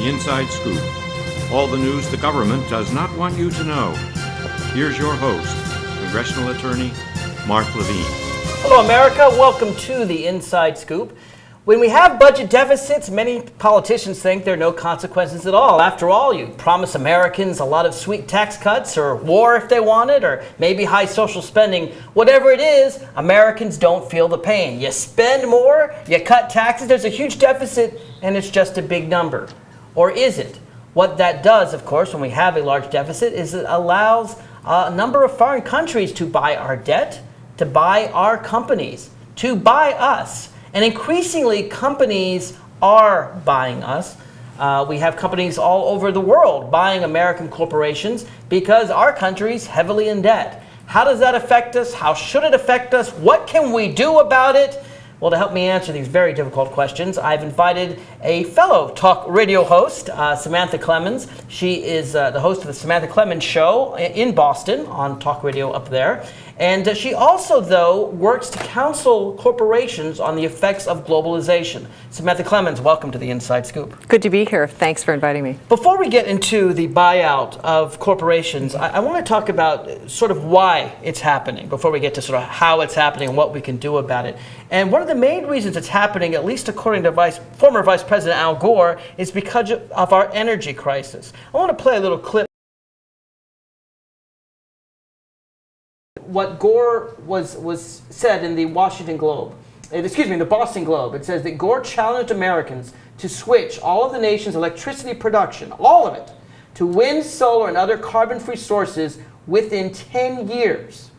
the inside scoop. All the news the government does not want you to know. Here's your host, Congressional Attorney Mark Levine. Hello, America. Welcome to the Inside Scoop. When we have budget deficits, many politicians think there are no consequences at all. After all, you promise Americans a lot of sweet tax cuts or war if they want it, or maybe high social spending. Whatever it is, Americans don't feel the pain. You spend more, you cut taxes, there's a huge deficit, and it's just a big number. Or is it? What that does, of course, when we have a large deficit, is it allows a number of foreign countries to buy our debt, to buy our companies, to buy us. And increasingly, companies are buying us. We have companies all over the world buying American corporations because our country's heavily in debt. How does that affect us? How should it affect us? What can we do about it? Well, to help me answer these very difficult questions, I've invited a fellow talk radio host, Samantha Clemens. She is the host of the Samantha Clemens Show in Boston on talk radio up there. And she also, though, works to counsel corporations on the effects of globalization. Samantha Clemens, welcome to the Inside Scoop. Good to be here. Thanks for inviting me. Before we get into the buyout of corporations, I want to talk about sort of why it's happening before we get to sort of how it's happening and what we can do about it. And one of the main reasons it's happening, at least according to former Vice President Al Gore, is because of our energy crisis. I want to play a little clip. What Gore was said in the Boston Globe. It says that Gore challenged Americans to switch all of the nation's electricity production, all of it, to wind, solar, and other carbon-free sources within 10 years.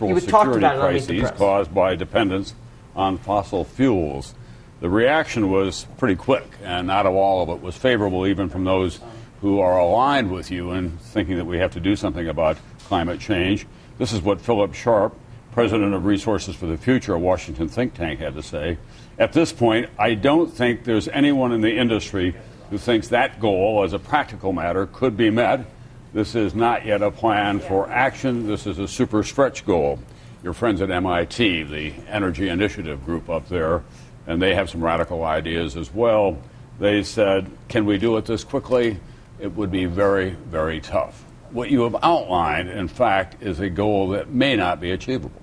He was talked about crises caused by dependence on fossil fuels. The reaction was pretty quick, and not all of it was favorable, even from those who are aligned with you in thinking that we have to do something about climate change. This is what Philip Sharp, president of Resources for the Future, a Washington think tank, had to say. At this point, I don't think there's anyone in the industry who thinks that goal, as a practical matter, could be met. This is not yet a plan for action. This is a super stretch goal. Your friends at MIT, the Energy Initiative group up there, and they have some radical ideas as well. They said, can we do it this quickly? It would be very, very tough. What you have outlined, in fact, is a goal that may not be achievable.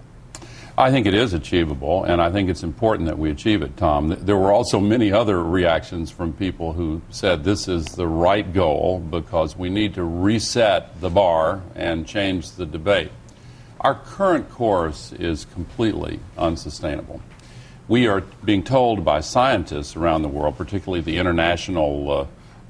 I think it is achievable, and I think it's important that we achieve it, Tom. There were also many other reactions from people who said this is the right goal because we need to reset the bar and change the debate. Our current course is completely unsustainable. We are being told by scientists around the world, particularly the international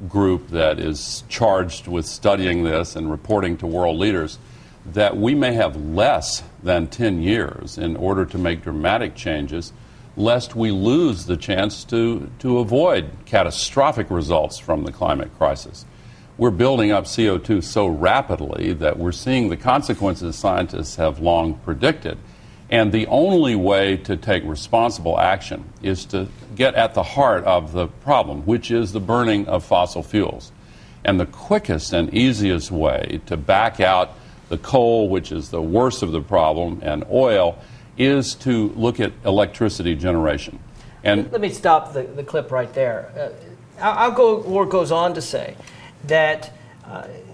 group that is charged with studying this and reporting to world leaders, that we may have less than 10 years in order to make dramatic changes, lest we lose the chance to avoid catastrophic results from the climate crisis. We're building up CO2 so rapidly that we're seeing the consequences scientists have long predicted. And the only way to take responsible action is to get at the heart of the problem, which is the burning of fossil fuels. And the quickest and easiest way to back out the coal, which is the worst of the problem, and oil, is to look at electricity generation. And let me stop the clip right there. Al Gore goes on to say that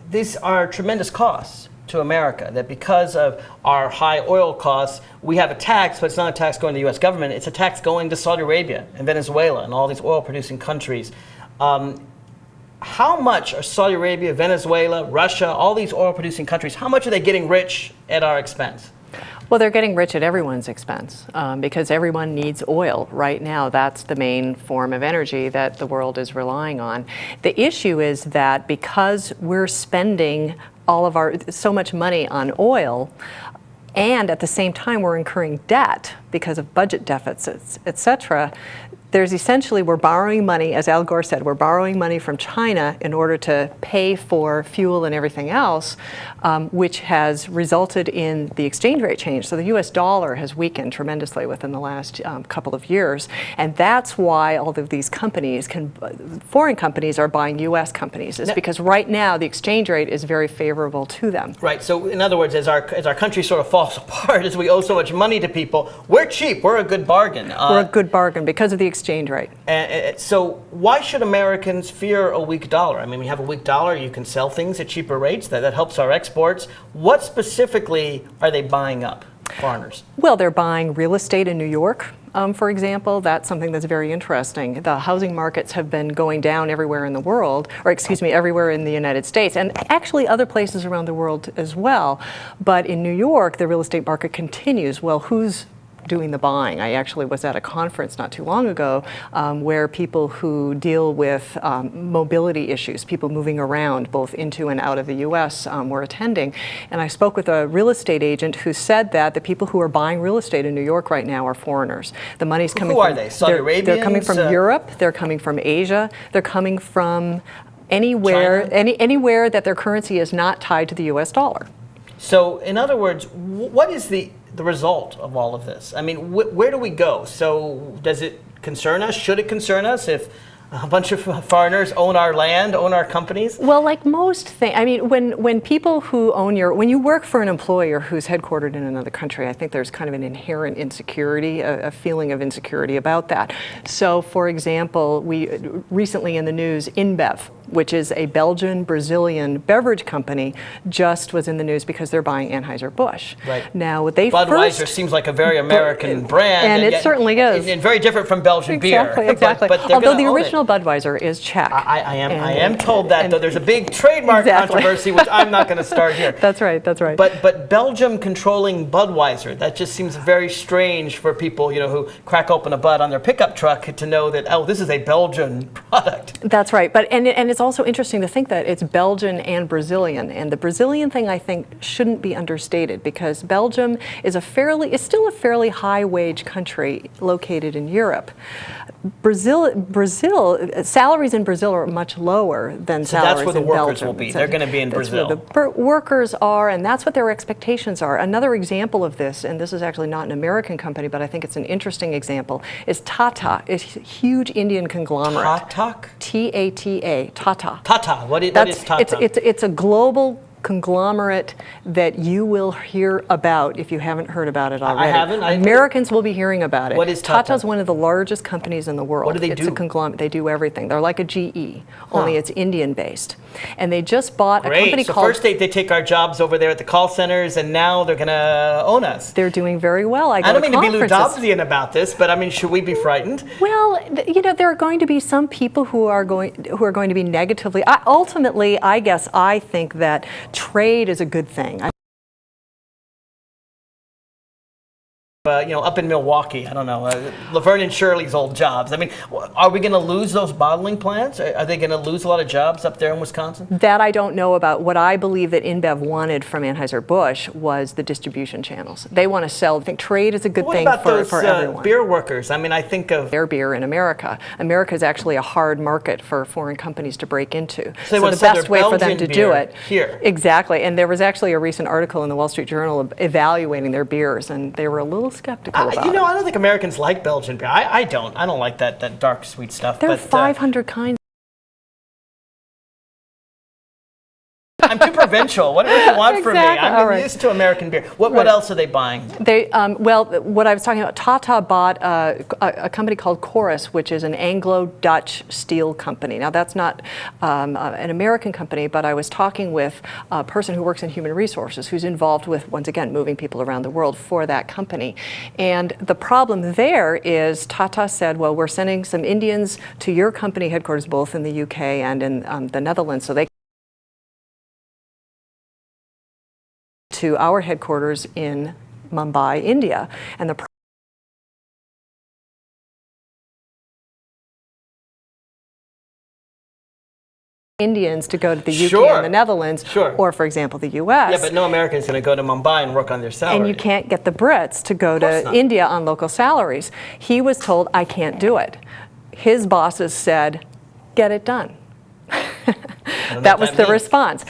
these are tremendous costs to America, that because of our high oil costs, we have a tax, but it's not a tax going to the U.S. government, it's a tax going to Saudi Arabia and Venezuela and all these oil-producing countries. How much are Saudi Arabia, Venezuela, Russia, all these oil-producing countries, how much are they getting rich at our expense? Well, they're getting rich at everyone's expense because everyone needs oil right now. That's the main form of energy that the world is relying on. The issue is that because we're spending so much money on oil, and at the same time we're incurring debt because of budget deficits, et cetera, there's essentially, we're borrowing money, as Al Gore said, we're borrowing money from China in order to pay for fuel and everything else, which has resulted in the exchange rate change. So the US dollar has weakened tremendously within the last couple of years. And that's why all of these companies, foreign companies, are buying US companies. It's because right now the exchange rate is very favorable to them. Right, so in other words, as our country sort of falls apart, as we owe so much money to people, we're cheap, we're a good bargain. We're a good bargain because of the exchange rate. So why should Americans fear a weak dollar? I mean, we have a weak dollar, you can sell things at cheaper rates, that helps our exports. What specifically are they buying up, foreigners? Well, they're buying real estate in New York. For example, that's something that's very interesting. The housing markets have been going down everywhere in the world, or excuse me, everywhere in the United States, and actually other places around the world as well. But in New York, the real estate market continues. Well, who's doing the buying? I actually was at a conference not too long ago where people who deal with mobility issues, people moving around both into and out of the U.S. Were attending. And I spoke with a real estate agent who said that the people who are buying real estate in New York right now are foreigners. The money's coming Who from— are they? Saudi Arabians? They're coming from Europe, they're coming from Asia, they're coming from anywhere, anywhere that their currency is not tied to the U.S. dollar. So, in other words, what is the result of all of this? I mean, where do we go? So, does it concern us? Should it concern us if a bunch of foreigners own our land, own our companies? Well, like most things, I mean, when people who own when you work for an employer who's headquartered in another country, I think there's kind of an inherent insecurity, a feeling of insecurity about that. So, for example, we recently in the news, InBev, which is a Belgian-Brazilian beverage company, just was in the news because they're buying Anheuser-Busch. Right. Now, they Budweiser seems like a very American brand. And it certainly is. And very different from Belgian beer. Exactly. But although the original Budweiser is Czech. I am told that, though there's a big trademark controversy, which I'm not going to start here. That's right. But Belgium controlling Budweiser, that just seems very strange for people, who crack open a Bud on their pickup truck to know that, oh, this is a Belgian product. That's right. But and it's also interesting to think that it's Belgian and Brazilian. And the Brazilian thing, I think, shouldn't be understated because Belgium is still a fairly high wage country located in Europe. Brazil, salaries in Brazil are much lower than salaries in Belgium. That's where the workers will be. They're going to be in Brazil. That's where the workers are, and that's what their expectations are. Another example of this, and this is actually not an American company, but I think it's an interesting example, is Tata, a huge Indian conglomerate. Tata? T-A-T-A, Tata. Tata. What is Tata? It's a global conglomerate that you will hear about if you haven't heard about it already. I haven't. Americans will be hearing about it. What is Tata? Tata's one of the largest companies in the world. What do they It's do? a conglomerate. They do everything. They're like a GE, only it's Indian-based. And they just bought a company called— First they take our jobs over there at the call centers, and now they're going to own us. They're doing very well. I don't mean to be Ludovsian about this, but I mean, should we be frightened? Well, there are going to be some people who are going to be negatively. Ultimately, I guess I think that trade is a good thing. Up in Milwaukee, I don't know, Laverne and Shirley's old jobs. I mean, are we going to lose those bottling plants? Are they going to lose a lot of jobs up there in Wisconsin? That I don't know about. What I believe that InBev wanted from Anheuser-Busch was the distribution channels. They want to sell. I think trade is a good thing for everyone. Beer workers? I mean, I think of their beer in America. America is actually a hard market for foreign companies to break into. So the best way for them to do it here. Exactly. And there was actually a recent article in the Wall Street Journal evaluating their beers, and they were a little skeptical about it. I don't think Americans like Belgian beer. I don't like that dark, sweet stuff. There are 500 kinds. I'm too provincial. What do you want from me? I'm used to American beer. What else are they buying? Well, what I was talking about, Tata bought a company called Chorus, which is an Anglo-Dutch steel company. Now, that's not an American company, but I was talking with a person who works in human resources who's involved with, once again, moving people around the world for that company. And the problem there is Tata said, well, we're sending some Indians to your company headquarters, both in the UK and in the Netherlands, so they to our headquarters in Mumbai, India. And the Indians to go to the UK and the Netherlands, or for example the US. Yeah, but no American is going to go to Mumbai and work on their salary. And you can't get the Brits to go to India on local salaries. He was told, I can't do it. His bosses said, get it done. That was the response.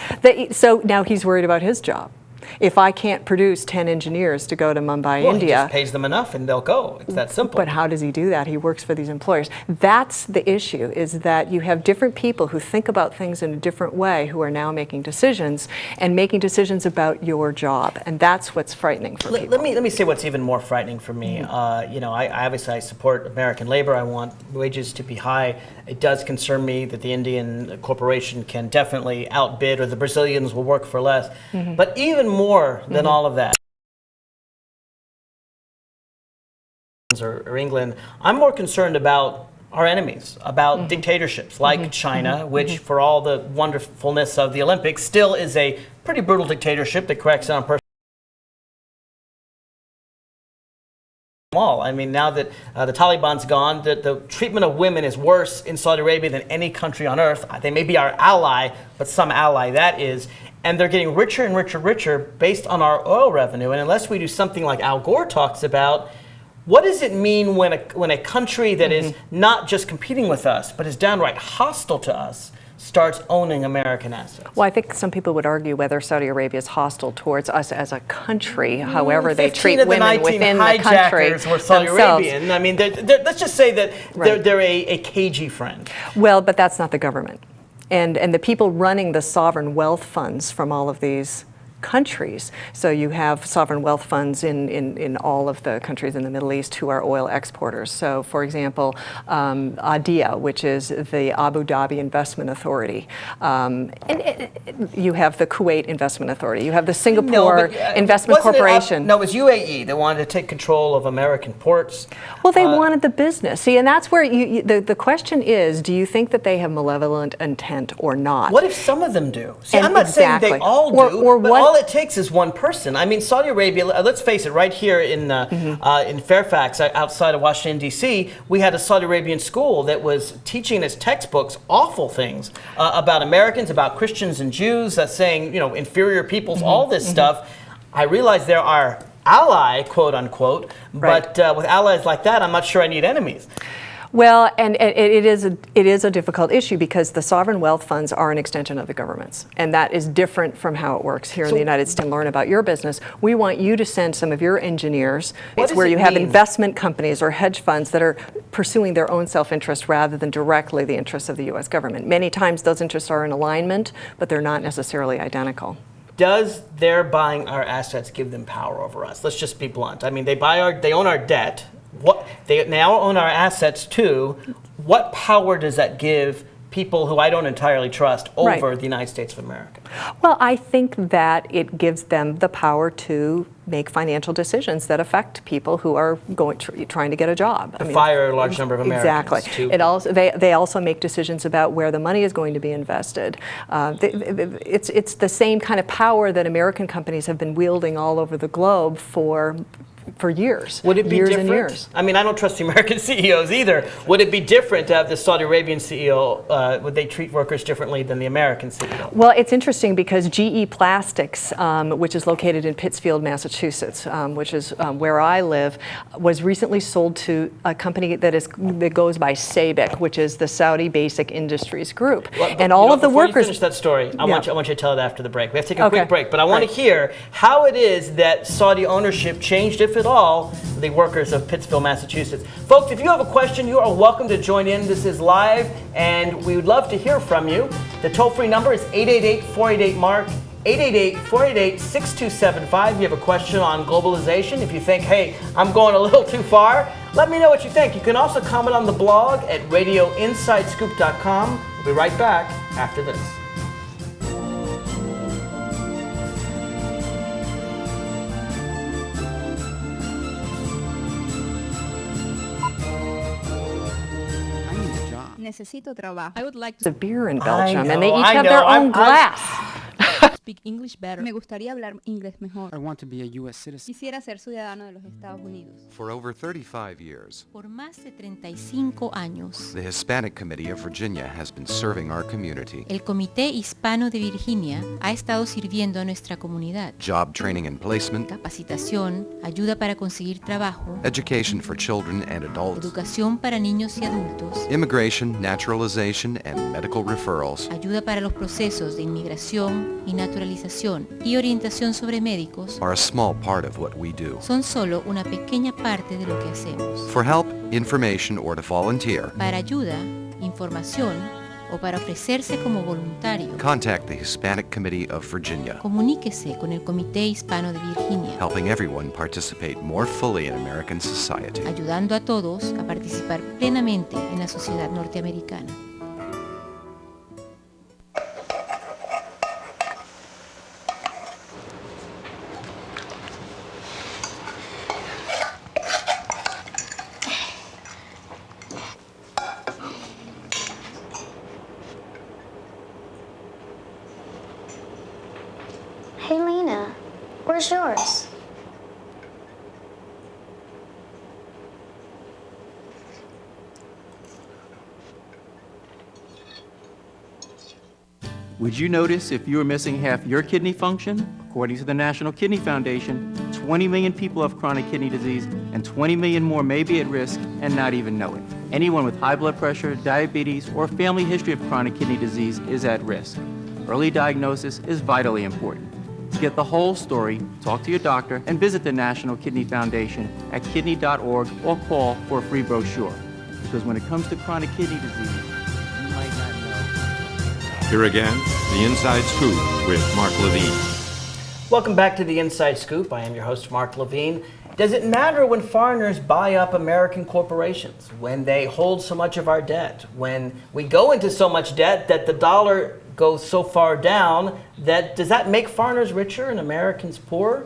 So now he's worried about his job. If I can't produce 10 engineers to go to Mumbai, well, India... he just pays them enough and they'll go. It's that simple. But how does he do that? He works for these employers. That's the issue, is that you have different people who think about things in a different way who are now making decisions and making decisions about your job. And that's what's frightening for people. Let me say what's even more frightening for me. You know, I obviously support American labor. I want wages to be high. It does concern me that the Indian corporation can definitely outbid, or the Brazilians will work for less. But even more than all of that, or England, I'm more concerned about our enemies, about dictatorships like China, which for all the wonderfulness of the Olympics still is a pretty brutal dictatorship that cracks down on personal. I mean, now that the Taliban's gone, the treatment of women is worse in Saudi Arabia than any country on earth. They may be our ally, but some ally that is. And they're getting richer and richer based on our oil revenue. And unless we do something like Al Gore talks about, what does it mean when a country that is not just competing with us, but is downright hostile to us, starts owning American assets? Well, I think some people would argue whether Saudi Arabia is hostile towards us as a country, however they treat women within the country were Saudi Arabian. I mean, let's just say that they're a cagey friend. Well, but that's not the government. And the people running the sovereign wealth funds from all of these countries. So you have sovereign wealth funds in all of the countries in the Middle East who are oil exporters. So, for example, ADIA, which is the Abu Dhabi Investment Authority. And you have the Kuwait Investment Authority. You have the Singapore Investment Corporation. No, it was UAE that wanted to take control of American ports. Well, they wanted the business. See, and that's where the question is, do you think that they have malevolent intent or not? What if some of them do? See, I'm not saying they all do, but all it takes is one person. I mean, Saudi Arabia, let's face it, right here in Fairfax, outside of Washington, D.C., we had a Saudi Arabian school that was teaching in its textbooks awful things about Americans, about Christians and Jews, saying, you know, inferior peoples, all this stuff. I realize there are ally, quote unquote, but with allies like that, I'm not sure I need enemies. Well, and it is a difficult issue because the sovereign wealth funds are an extension of the governments, and that is different from how it works here in the United States. Learn about your business. We want you to send some of your engineers. It's where you have investment companies or hedge funds that are pursuing their own self-interest rather than directly the interests of the U.S. government. Many times those interests are in alignment, but they're not necessarily identical. Does their buying our assets give them power over us? Let's just be blunt. I mean, they own our debt. They now own our assets too. What power does that give people who I don't entirely trust over the United States of America? Well, I think that it gives them the power to make financial decisions that affect people who are trying to get a job. To fire a large number of Americans. Exactly. They also make decisions about where the money is going to be invested. It's the same kind of power that American companies have been wielding all over the globe for years. Would it be years different? And years. I mean, I don't trust the American CEOs either. Would it be different to have the Saudi Arabian CEO? Would they treat workers differently than the American CEO? Well, it's interesting because GE Plastics, which is located in Pittsfield, Massachusetts, which is where I live, was recently sold to a company that goes by SABIC, which is the Saudi Basic Industries Group. Well, and all of the workers. Before you finish that story, I want you to tell it after the break. We have to take a quick break, but I want to hear how it is that Saudi ownership changed, if at all, the workers of Pittsfield, Massachusetts. Folks, if you have a question, you are welcome to join in. This is live, and we would love to hear from you. The toll-free number is 888-488-MARK, 888-488-6275. You have a question on globalization. If you think, hey, I'm going a little too far, let me know what you think. You can also comment on the blog at radioinsidescoop.com. We'll be right back after this. Necesito trabajo. I would like to beer in Belgium, know, and they each have their own glass. speak English better. Me gustaría hablar inglés mejor. I want to be a U.S. citizen. Quisiera ser ciudadano de los Estados Unidos. For over 35 years, Por más de 35 años, the Hispanic Committee of Virginia has been serving our community. el Comité Hispano de Virginia ha estado sirviendo a nuestra comunidad. Job training and placement, Capacitación, ayuda para conseguir trabajo, education for children and adults, educación para niños y adultos, immigration, naturalization, and medical referrals. ayuda para los procesos de inmigración y naturalización, naturalización y orientación sobre médicos are a small part of what we do. son solo una pequeña parte de lo que hacemos. For help, information, or to volunteer, Para ayuda, información o para ofrecerse como voluntario, contact the Hispanic Committee of Virginia, comuníquese con el Comité Hispano de Virginia, helping everyone participate more fully in American society. ayudando a todos a participar plenamente en la sociedad norteamericana. Hey, Lena, where's yours? Would you notice if you were missing half your kidney function? According to the National Kidney Foundation, 20 million people have chronic kidney disease, and 20 million more may be at risk and not even know it. Anyone with high blood pressure, diabetes, or a family history of chronic kidney disease is at risk. Early diagnosis is vitally important. To get the whole story, talk to your doctor and visit the National Kidney Foundation at kidney.org or call for a free brochure. Because when it comes to chronic kidney disease, you might not know. Here again, the Inside Scoop with Mark Levine. Welcome back to the Inside Scoop. I am your host, Mark Levine. Does it matter when foreigners buy up American corporations, when they hold so much of our debt, when we go into so much debt that the dollar goes so far down, does that make foreigners richer and Americans poorer?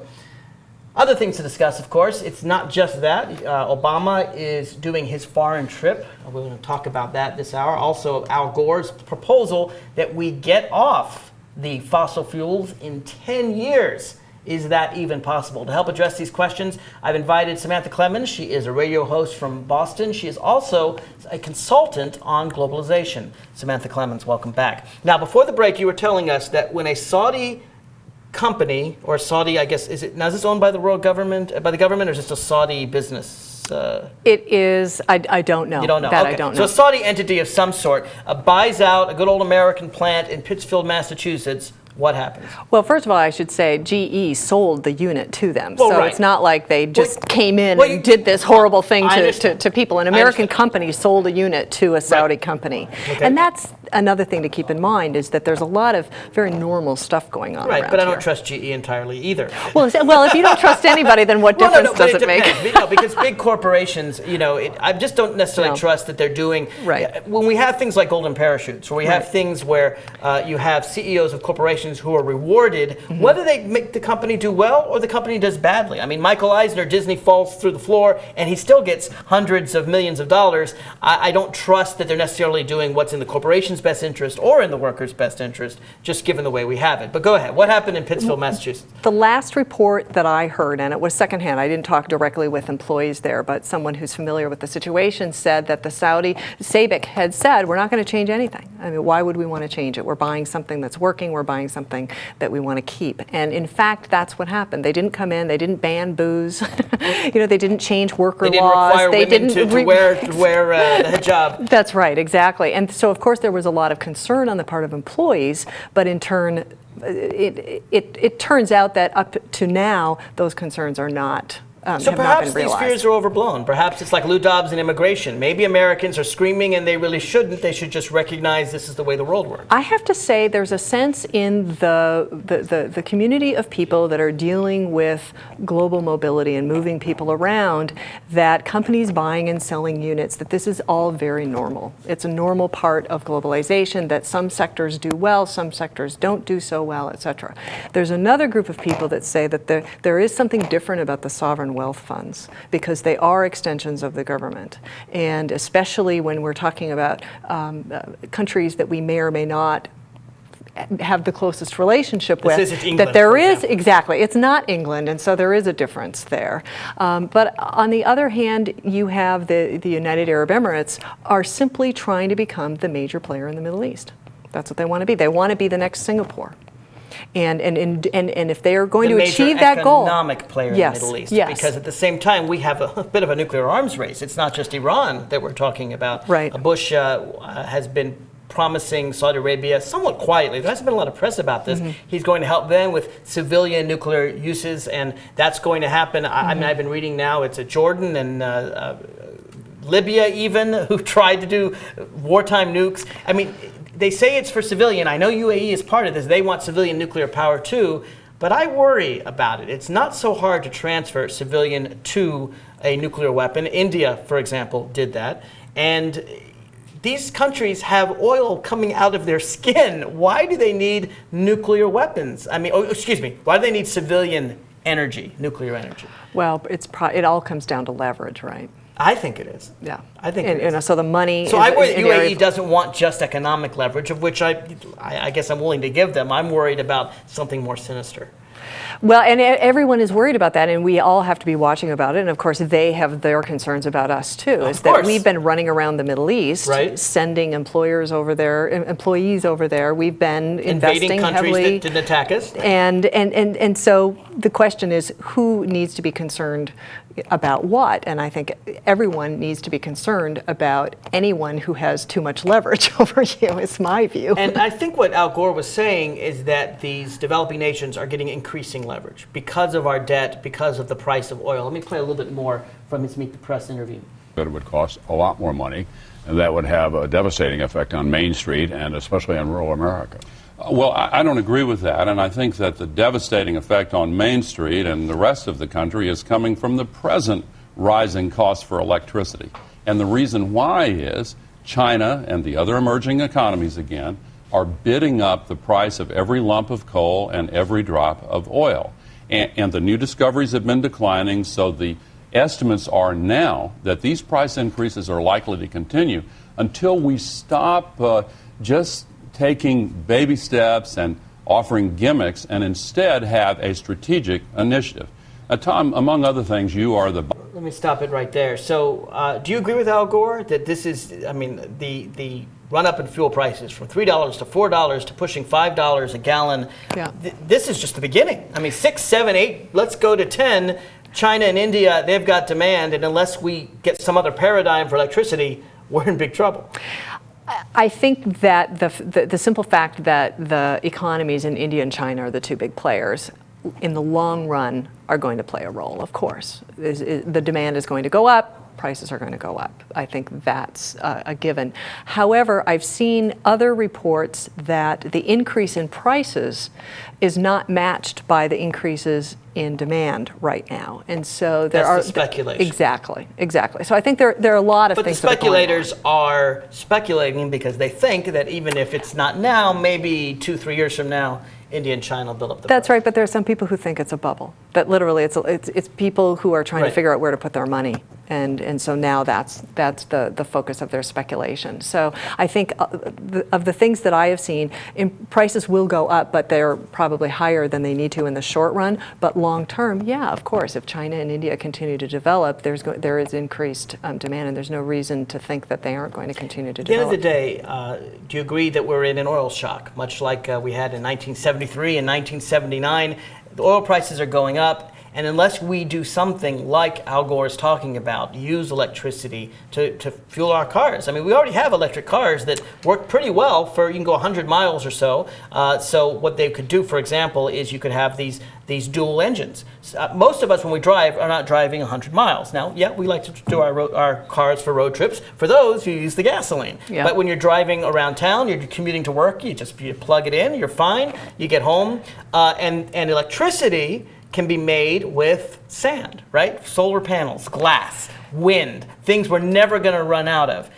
Other things to discuss, of course. It's not just that. Obama is doing his foreign trip. We're going to talk about that this hour. Also, Al Gore's proposal that we get off the fossil fuels in 10 years. Is that even possible? To help address these questions, I've invited Samantha Clemens. She is a radio host from Boston. She is also a consultant on globalization. Samantha Clemens, welcome back. Now, before the break, you were telling us that when a Saudi company, or Saudi, I guess, is this owned by the world government, or is this a Saudi business? It is, I don't know. You don't know? That okay. I don't know. So a Saudi entity of some sort buys out a good old American plant in Pittsfield, Massachusetts. What happens? Well, first of all, I should say GE sold the unit to them. Well, so right. It's not like they just came in and did this horrible thing to people. An American company sold a unit to a Saudi company. Okay. And that's another thing to keep in mind, is that there's a lot of very normal stuff going on around but I don't here. trust GE entirely either. Well, if you don't trust anybody, then what difference does it make? No, because big corporations, I just don't necessarily trust that they're doing. Right. When we have things like golden parachutes, where we have things where you have CEOs of corporations who are rewarded, whether they make the company do well or the company does badly. I mean, Michael Eisner, Disney falls through the floor, and he still gets hundreds of millions of dollars. I don't trust that they're necessarily doing what's in the corporation's best interest or in the workers' best interest, just given the way we have it. But go ahead. What happened in Pittsfield, Massachusetts? The last report that I heard, and it was secondhand, I didn't talk directly with employees there, but someone who's familiar with the situation said that the Saudi, SABIC had said, we're not going to change anything. I mean, why would we want to change it? We're buying something that's working. We're buying something that we want to keep. And in fact, that's what happened. They didn't come in. They didn't ban booze. They didn't change worker laws. They didn't require women to wear the hijab. That's right, exactly. And so, of course, there was a lot of concern on the part of employees, but in turn, it turns out that up to now, those concerns are not. So perhaps these fears are overblown. Perhaps it's like Lou Dobbs and immigration. Maybe Americans are screaming and they really shouldn't. They should just recognize this is the way the world works. I have to say there's a sense in the community of people that are dealing with global mobility and moving people around, that companies buying and selling units, that this is all very normal. It's a normal part of globalization, that some sectors do well, some sectors don't do so well, etc. There's another group of people that say that there is something different about the sovereign wealth funds, because they are extensions of the government, and especially when we're talking about countries that we may or may not have the closest relationship with. This isn't England, that there is, exactly, it's not England, and so there is a difference there. But on the other hand, you have the United Arab Emirates are simply trying to become the major player in the Middle East. That's what they want to be. They want to be the next Singapore. And if they are going to achieve that goal, economic player in the Middle East, because at the same time we have a bit of a nuclear arms race. It's not just Iran that we're talking about. Right. Bush has been promising Saudi Arabia, somewhat quietly, there hasn't been a lot of press about this, he's going to help them with civilian nuclear uses, and that's going to happen. I mean, I've been reading now, it's Jordan and Libya even, who tried to do wartime nukes. I mean, they say it's for civilian. I know UAE is part of this. They want civilian nuclear power too, but I worry about it. It's not so hard to transfer civilian to a nuclear weapon. India, for example, did that. And these countries have oil coming out of their skin. Why do they need nuclear weapons? I mean, why do they need civilian energy, nuclear energy? Well, it all comes down to leverage, right? I think it is. Yeah, I think it is. So the money. So I worry that UAE doesn't want just economic leverage, of which I guess I'm willing to give them. I'm worried about something more sinister. Well, and everyone is worried about that, and we all have to be watching about it. And of course, they have their concerns about us too. Is that we've been running around the Middle East, sending employees over there. We've been investing countries heavily, that didn't attack us. And so the question is, who needs to be concerned about what? And I think everyone needs to be concerned about anyone who has too much leverage over you, is my view. And I think what Al Gore was saying is that these developing nations are getting increasing leverage because of our debt, because of the price of oil. Let me play a little bit more from his Meet the Press interview. That it would cost a lot more money, and that would have a devastating effect on Main Street and especially on rural America. Well, I don't agree with that, and I think that the devastating effect on Main Street and the rest of the country is coming from the present rising costs for electricity. And the reason why is China and the other emerging economies, again, are bidding up the price of every lump of coal and every drop of oil. And the new discoveries have been declining, so the estimates are now that these price increases are likely to continue until we stop just taking baby steps and offering gimmicks and instead have a strategic initiative. Tom, among other things, you are the... Let me stop it right there. So do you agree with Al Gore that this is, I mean, the run-up in fuel prices from $3 to $4 to pushing $5 a gallon, this is just the beginning. I mean, 6, 7, 8, let's go to 10. China and India, they've got demand, and unless we get some other paradigm for electricity, we're in big trouble. I think that the simple fact that the economies in India and China are the two big players, in the long run, are going to play a role, of course. The demand is going to go up, prices are going to go up. I think that's a given. However, I've seen other reports that the increase in prices is not matched by the increases in demand right now, and so there That's the speculation. Exactly. So I think there are a lot of things. But the speculators are speculating because they think that even if it's not now, maybe 2-3 years from now, India and China will build up the That's right, but there are some people who think it's a bubble. That literally it's people who are trying to figure out where to put their money. And so now that's the focus of their speculation. So I think of the things that I have seen, prices will go up, but they're probably higher than they need to in the short run. But long term, yeah, of course, if China and India continue to develop, there is increased demand, and there's no reason to think that they aren't going to continue to develop. At the end of the day, do you agree that we're in an oil shock, much like we had in 1973 and 1979? The oil prices are going up. And unless we do something like Al Gore is talking about, use electricity to fuel our cars. I mean, we already have electric cars that work pretty well for, you can go 100 miles or so. So what they could do, for example, is you could have these dual engines. Most of us, when we drive, are not driving 100 miles. Now, yeah, we like to do our cars for road trips. For those, you use the gasoline. Yeah. But when you're driving around town, you're commuting to work, you plug it in, you're fine, you get home. And electricity can be made with sand, right? Solar panels, glass, wind, things we're never going to run out of.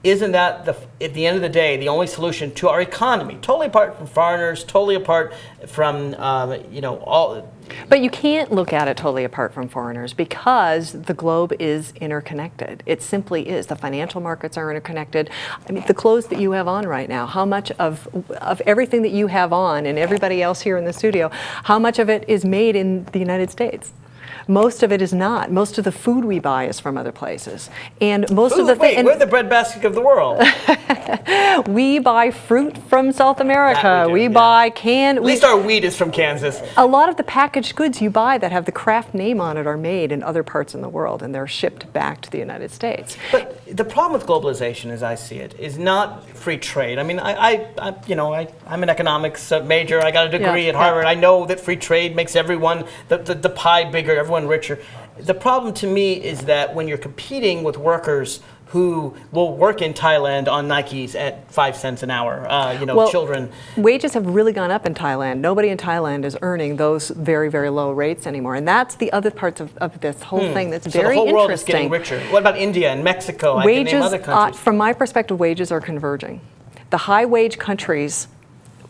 Isn't that, at the end of the day, the only solution to our economy? Totally apart from foreigners, totally apart from, all... But you can't look at it totally apart from foreigners because the globe is interconnected. It simply is. The financial markets are interconnected. I mean, the clothes that you have on right now, how much of everything that you have on and everybody else here in the studio, how much of it is made in the United States? Most of it is not. Most of the food we buy is from other places, and most of the we're the breadbasket of the world. We buy fruit from South America. We buy canned. At least our wheat is from Kansas. A lot of the packaged goods you buy that have the Kraft name on it are made in other parts in the world, and they're shipped back to the United States. But The problem with globalization, as I see it, is not free trade. I mean, I'm an economics major. I got a degree at Harvard. I know that free trade makes everyone, the pie bigger, everyone richer. The problem to me is that when you're competing with workers who will work in Thailand on Nikes at 5 cents an hour, children. Wages have really gone up in Thailand. Nobody in Thailand is earning those very, very low rates anymore. And that's the other parts of this whole thing that's very interesting. So the whole world is getting richer. What about India and Mexico? I can name other countries. From my perspective, wages are converging. The high wage countries,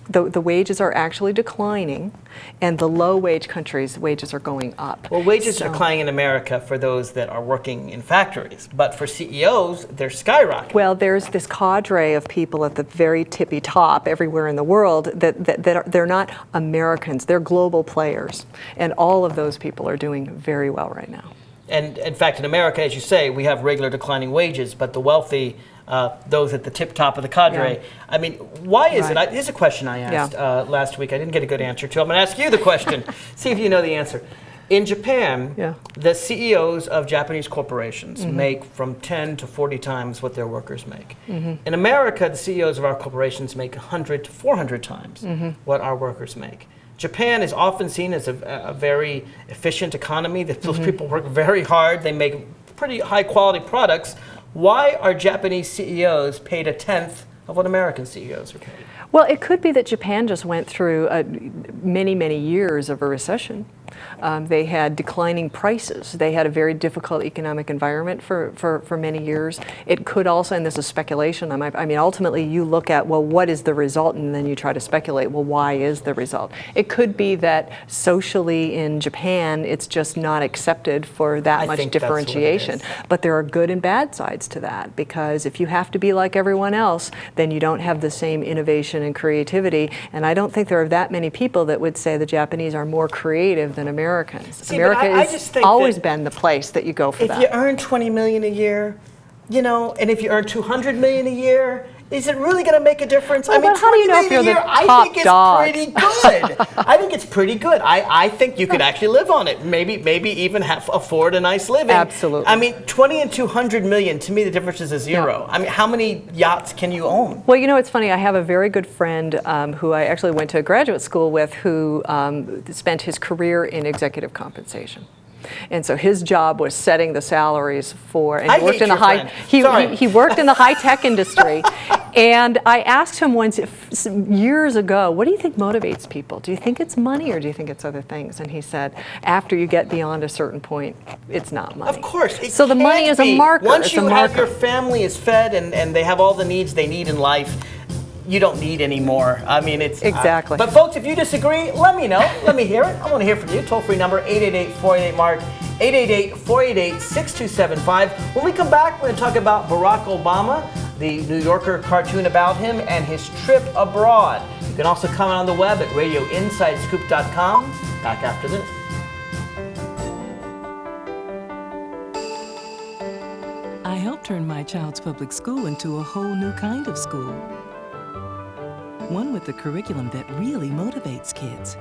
the wages are actually declining, and the low wage countries, wages are going up. Well, wages are declining in America for those that are working in factories, but for CEOs, they're skyrocketing. Well, there's this cadre of people at the very tippy top everywhere in the world they're not Americans, they're global players, and all of those people are doing very well right now. And in fact, in America, as you say, we have regular declining wages, but the wealthy, those at the tip top of the cadre. I mean, why is it? Here's a question I asked last week. I didn't get a good answer to. I'm going to ask you the question. See if you know the answer. In Japan, the CEOs of Japanese corporations make from 10 to 40 times what their workers make. In America, the CEOs of our corporations make 100 to 400 times what our workers make. Japan is often seen as a very efficient economy. Those people work very hard. They make pretty high quality products. Why are Japanese CEOs paid a tenth of what American CEOs are paid? Well, it could be that Japan just went through many, many years of a recession. They had declining prices. They had a very difficult economic environment for many years. It could also, and this is speculation, I mean, ultimately you look at, well, what is the result? And then you try to speculate, well, why is the result? It could be that socially in Japan, it's just not accepted for that much differentiation. But there are good and bad sides to that, because if you have to be like everyone else, then you don't have the same innovation and creativity. And I don't think there are that many people that would say the Japanese are more creative than Americans. America has always been the place that you go for that. If you earn $20 million a year, and if you earn $200 million a year, is it really going to make a difference? Well, I mean, how do you know if you're the top dog? I think it's pretty good. I think it's pretty good. I think you could actually live on it. Maybe even afford a nice living. Absolutely. I mean, 20 and 200 million, to me the difference is a zero. I mean, how many yachts can you own? Well, it's funny. I have a very good friend who I actually went to graduate school with who spent his career in executive compensation. And so his job was setting the salaries for, and he worked in the he worked in the high tech industry. And I asked him once, years ago, what do you think motivates people? Do you think it's money or do you think it's other things? And he said, after you get beyond a certain point, it's not money. Of course. So the money is a marker. Once you have your family is fed and they have all the needs they need in life, you don't need any more. I mean, it's... Exactly. But folks, if you disagree, let me know. Let me hear it. I want to hear from you. Toll-free number, 888-488-MARK, 888-488-6275. When we come back, we're going to talk about Barack Obama, the New Yorker cartoon about him, and his trip abroad. You can also comment on the web at radioinsidescoop.com. Back after this. I helped turn my child's public school into a whole new kind of school. One with a curriculum that really motivates kids.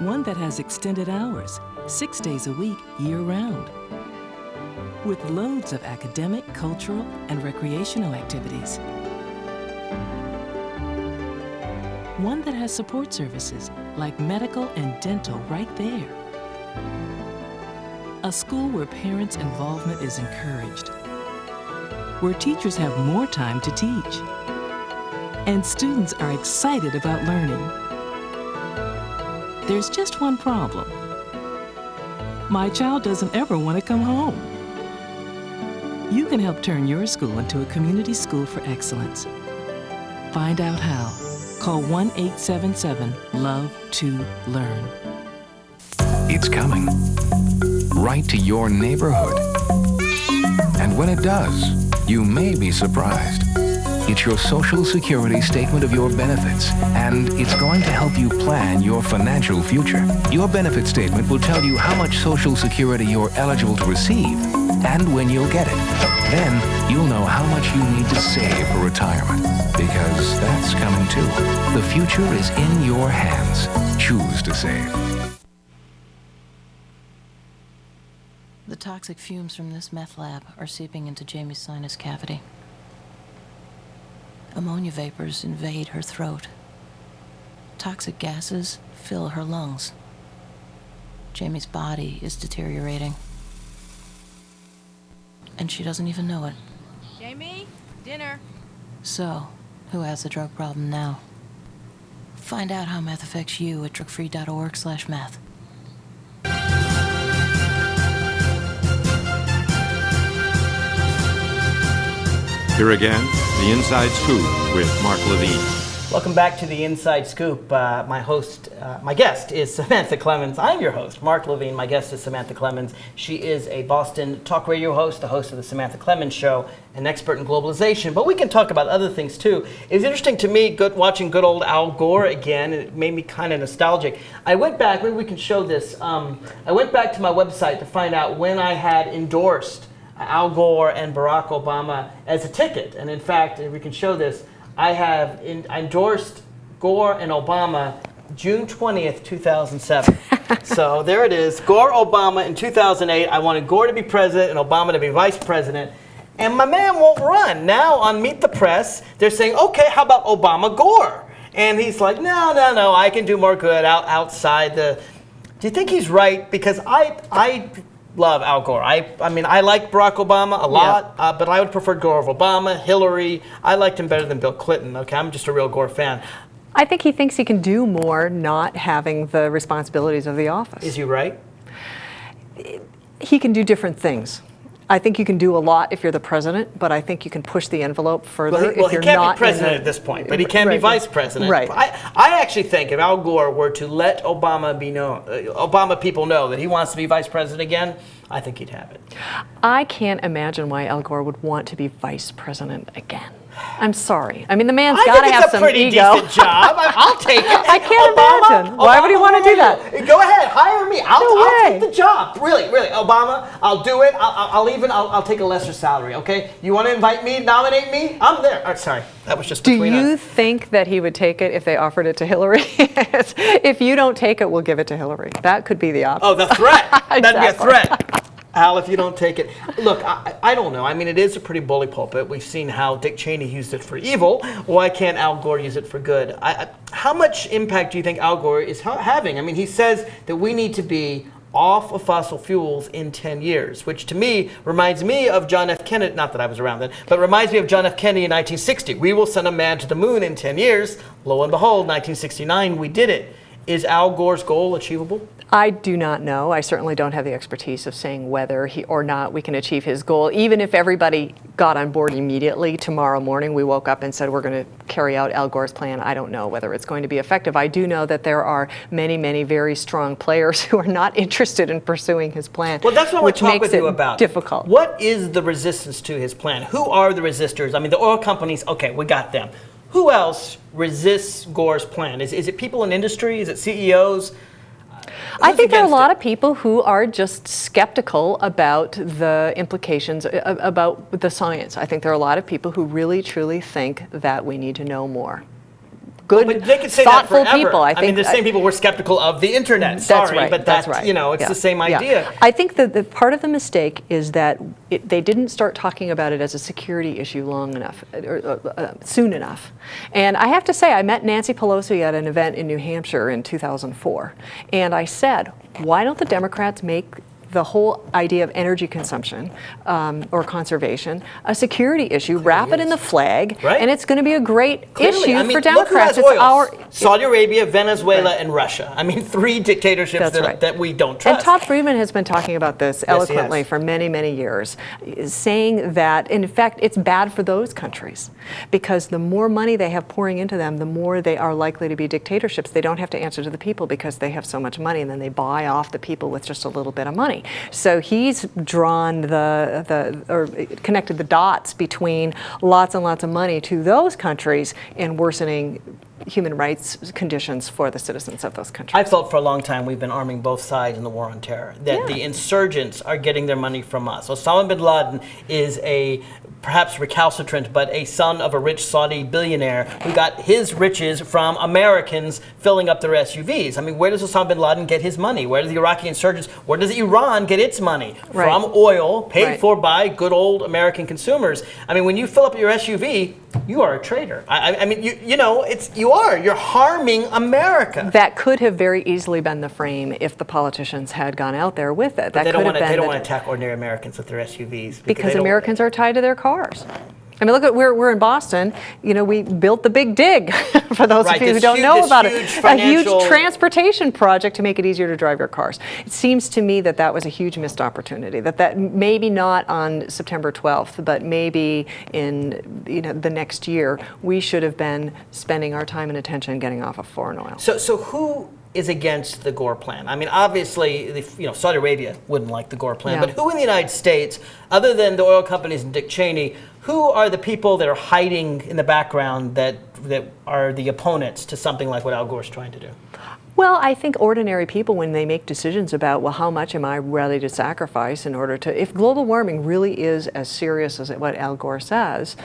One that has extended hours, 6 days a week, year-round. With loads of academic, cultural, and recreational activities. One that has support services like medical and dental right there. A school where parents' involvement is encouraged. Where teachers have more time to teach. And students are excited about learning. There's just one problem. My child doesn't ever want to come home. You can help turn your school into a community school for excellence. Find out how. Call 1-877-LOVE-TO-LEARN. It's coming. Right to your neighborhood. And when it does, you may be surprised. It's your Social Security statement of your benefits, and it's going to help you plan your financial future. Your benefit statement will tell you how much Social Security you're eligible to receive and when you'll get it. Then you'll know how much you need to save for retirement, because that's coming too. The future is in your hands. Choose to save. The toxic fumes from this meth lab are seeping into Jamie's sinus cavity. Ammonia vapors invade her throat. Toxic gases fill her lungs. Jamie's body is deteriorating. And she doesn't even know it. Jamie, dinner. So, who has the drug problem now? Find out how meth affects you at drugfree.org/meth. Here again, the Inside Scoop with Mark Levine. Welcome back to the Inside Scoop. My guest is Samantha Clemens. I'm your host, Mark Levine. My guest is Samantha Clemens. She is a Boston talk radio host, the host of the Samantha Clemens Show, an expert in globalization. But we can talk about other things too. It was interesting to me watching good old Al Gore again. It made me kind of nostalgic. I went back, maybe we can show this. I went back to my website to find out when I had endorsed Al Gore and Barack Obama as a ticket. And in fact, if we can show this, I have endorsed Gore and Obama June 20th, 2007. So there it is. Gore, Obama in 2008. I wanted Gore to be president and Obama to be vice president. And my man won't run. Now on Meet the Press, they're saying, okay, how about Obama Gore? And he's like, no, I can do more good outside the... Do you think he's right? Because I love Al Gore. I mean, I like Barack Obama a lot, but I would prefer Gore over Obama, Hillary. I liked him better than Bill Clinton. Okay, I'm just a real Gore fan. I think he thinks he can do more not having the responsibilities of the office. Is he right? He can do different things. I think you can do a lot if you're the president, but I think you can push the envelope further Well, if you're he can't not be president at this point, but he can be vice president. Right. I actually think if Al Gore were to let Obama people know that he wants to be vice president again, I think he'd have it. I can't imagine why Al Gore would want to be vice president again. I'm sorry. I mean, the man's got to have some ego. I think it's a pretty decent job. I'll take it. I can't imagine. Why would he want to do that? Go ahead, hire me. I'll take the job. Really, Obama. I'll do it. I'll take a lesser salary. Okay? You want to invite me, nominate me? I'm there. Oh, sorry, that was just between us. Do you think that he would take it if they offered it to Hillary? If you don't take it, we'll give it to Hillary. That could be the option. Oh, the threat. Exactly. That'd be a threat. Al, if you don't take it. Look, I don't know. I mean, it is a pretty bully pulpit. We've seen how Dick Cheney used it for evil. Why can't Al Gore use it for good? How much impact do you think Al Gore is having? I mean, he says that we need to be off of fossil fuels in 10 years, which to me reminds me of John F. Kennedy, not that I was around then, but reminds me of John F. Kennedy in 1960. We will send a man to the moon in 10 years. Lo and behold, 1969, we did it. Is Al Gore's goal achievable? I do not know. I certainly don't have the expertise of saying whether he or not we can achieve his goal. Even if everybody got on board immediately tomorrow morning, we woke up and said we're going to carry out Al Gore's plan. I don't know whether it's going to be effective. I do know that there are many, many very strong players who are not interested in pursuing his plan. Well, that's what I want to talk with you about. Difficult. What is the resistance to his plan? Who are the resistors? I mean, the oil companies, okay, we got them. Who else resists Gore's plan? Is it people in industry? Is it CEOs? I think there are a lot of people who are just skeptical about the implications, about the science. I think there are a lot of people who really, truly think that we need to know more. Good, but they could say thoughtful that forever. people. I mean, the same people were skeptical of the internet. Sorry, right, but that's right. You know, it's the same idea. I think that the part of the mistake is that they didn't start talking about it as a security issue long enough, soon enough. And I have to say, I met Nancy Pelosi at an event in New Hampshire in 2004, and I said, why don't the Democrats make the whole idea of energy consumption or conservation a security issue, wrap it in the flag, and it's going to be a great issue for Democrats. Look who has oil. Saudi Arabia, Venezuela, and Russia. I mean, 3 dictatorships that we don't trust. And Todd Friedman has been talking about this eloquently for many, many years, saying that, in fact, it's bad for those countries because the more money they have pouring into them, the more they are likely to be dictatorships. They don't have to answer to the people because they have so much money, and then they buy off the people with just a little bit of money. So he's drawn or connected the dots between lots and lots of money to those countries and worsening human rights conditions for the citizens of those countries. I felt for a long time we've been arming both sides in the war on terror, that the insurgents are getting their money from us. Osama bin Laden is a perhaps recalcitrant, but a son of a rich Saudi billionaire who got his riches from Americans filling up their SUVs. I mean, where does Osama bin Laden get his money? Where do the Iraqi insurgents, where does Iran get its money? From oil paid for by good old American consumers. I mean, when you fill up your SUV, you are a traitor. I mean, you're harming America. That could have very easily been the frame if the politicians had gone out there with it. But they don't want to attack ordinary Americans with their SUVs. Because Americans are tied to their cars. I mean, look at we're in Boston. You know, we built the Big Dig. For those of you who don't know about it, a huge transportation project to make it easier to drive your cars. It seems to me that that was a huge missed opportunity. That maybe not on September 12th, but maybe in the next year, we should have been spending our time and attention getting off of foreign oil. So who is against the Gore plan? I mean, obviously, Saudi Arabia wouldn't like the Gore plan, but who in the United States, other than the oil companies and Dick Cheney, who are the people that are hiding in the background that are the opponents to something like what Al Gore's trying to do? Well, I think ordinary people, when they make decisions about, well, how much am I ready to sacrifice in order to, if global warming really is as serious as what Al Gore says,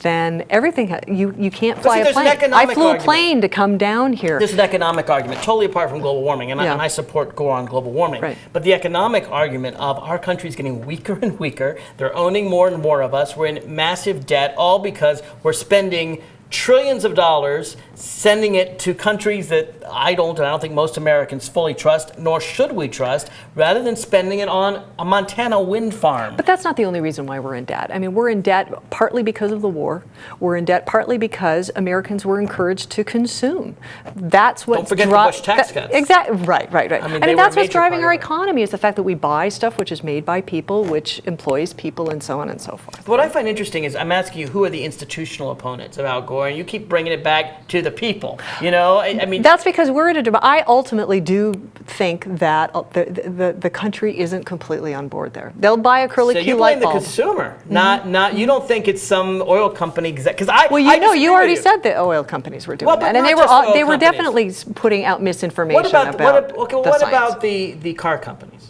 then everything, you can't fly a plane. I flew a plane to come down here. There's an economic argument, totally apart from global warming, and I support Gore on global warming. Right. But the economic argument of our country's getting weaker and weaker, they're owning more and more of us, we're in massive debt, all because we're spending trillions of dollars sending it to countries that I don't think most Americans fully trust, nor should we trust, rather than spending it on a Montana wind farm. But that's not the only reason why we're in debt. I mean, we're in debt partly because of the war. We're in debt partly because Americans were encouraged to consume. That's what don't forget the Bush tax cuts. Exactly. Right. I mean that's what's driving our economy, is the fact that we buy stuff which is made by people, which employs people, and so on and so forth. What I find interesting is I'm asking you, who are the institutional opponents of Al Gore, and you keep bringing it back to the people. I mean, that's because we're in a. I ultimately do think that the country isn't completely on board there. They'll buy a curly-Q light bulb. So you blame the consumer, not. You don't think it's some oil company because you already said the oil companies were doing that, and they were definitely putting out misinformation about the car companies?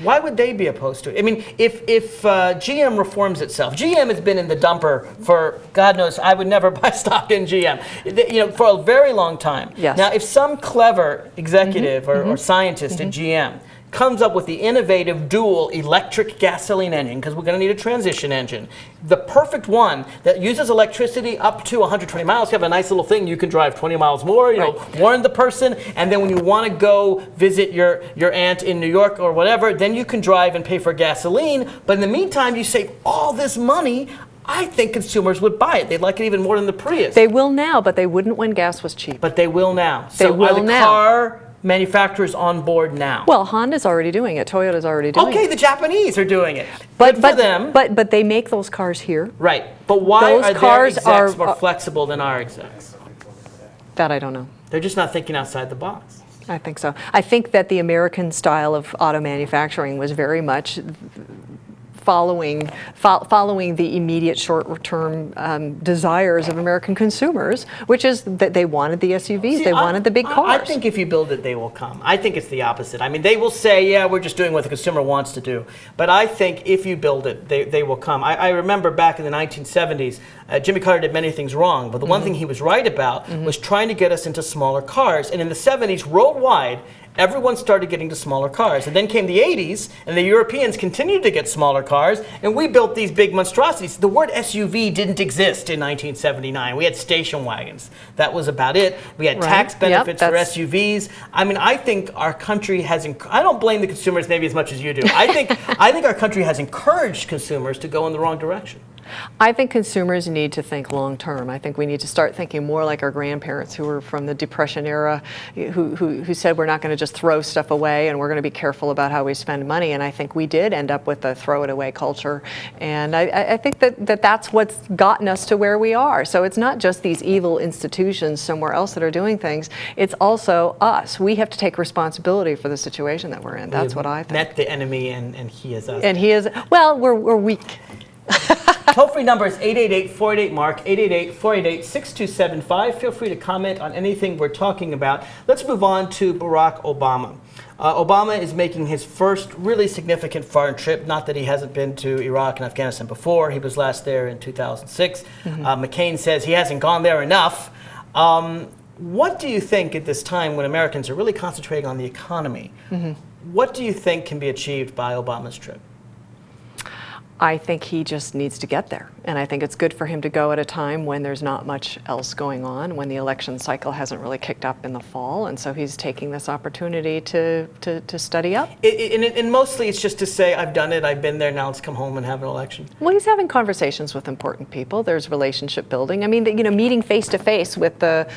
Why would they be opposed to it? I mean, if GM reforms itself, GM has been in the dumper for God knows. I would never buy stock in GM, for a very long time. Yes. Now, if some clever executive or scientist at GM comes up with the innovative dual electric gasoline engine, because we're going to need a transition engine, the perfect one that uses electricity up to 120 miles. You have a nice little thing, you can drive 20 miles more, warn the person, and then when you want to go visit your aunt in New York or whatever, then you can drive and pay for gasoline, but in the meantime you save all this money. I think consumers would buy it. They'd like it even more than the Prius. They will now, but they wouldn't when gas was cheap. But they will now. Car manufacturers on board now? Well, Honda's already doing it. Toyota's already doing it. Okay, the Japanese are doing it. But they make those cars here. Right. But why are their execs more flexible than our execs? That I don't know. They're just not thinking outside the box. I think so. I think that the American style of auto manufacturing was very much following the immediate short-term desires of American consumers, which is that they wanted the SUVs, they wanted the big cars. I think if you build it, they will come. I think it's the opposite. I mean, they will say, yeah, we're just doing what the consumer wants to do. But I think if you build it, they will come. I remember back in the 1970s, Jimmy Carter did many things wrong, but the one thing he was right about was trying to get us into smaller cars. And in the 70s, worldwide, everyone started getting to smaller cars. And then came the 80s, and the Europeans continued to get smaller cars, and we built these big monstrosities. The word SUV didn't exist in 1979. We had station wagons. That was about it. We had tax benefits for SUVs. I mean, I think our country has, I don't blame the consumers maybe as much as you do. I think our country has encouraged consumers to go in the wrong direction. I think consumers need to think long term. I think we need to start thinking more like our grandparents who were from the Depression era, who said we're not going to just throw stuff away and we're going to be careful about how we spend money. And I think we did end up with a throw it away culture. And I think that's what's gotten us to where we are. So it's not just these evil institutions somewhere else that are doing things. It's also us. We have to take responsibility for the situation that we're in. That's what I think. Met the enemy and he is us. And he is, well, we're weak. Toll-free number is 888-488-MARK, 888-488-6275. Feel free to comment on anything we're talking about. Let's move on to Barack Obama. Obama is making his first really significant foreign trip. Not that he hasn't been to Iraq and Afghanistan before. He was last there in 2006. McCain says he hasn't gone there enough. What do you think at this time when Americans are really concentrating on the economy, what do you think can be achieved by Obama's trip? I think he just needs to get there. And I think it's good for him to go at a time when there's not much else going on, when the election cycle hasn't really kicked up in the fall. And so he's taking this opportunity to study up. And mostly it's just to say, I've done it, I've been there, now let's come home and have an election. Well, he's having conversations with important people. There's relationship building. I mean, meeting face to face with the,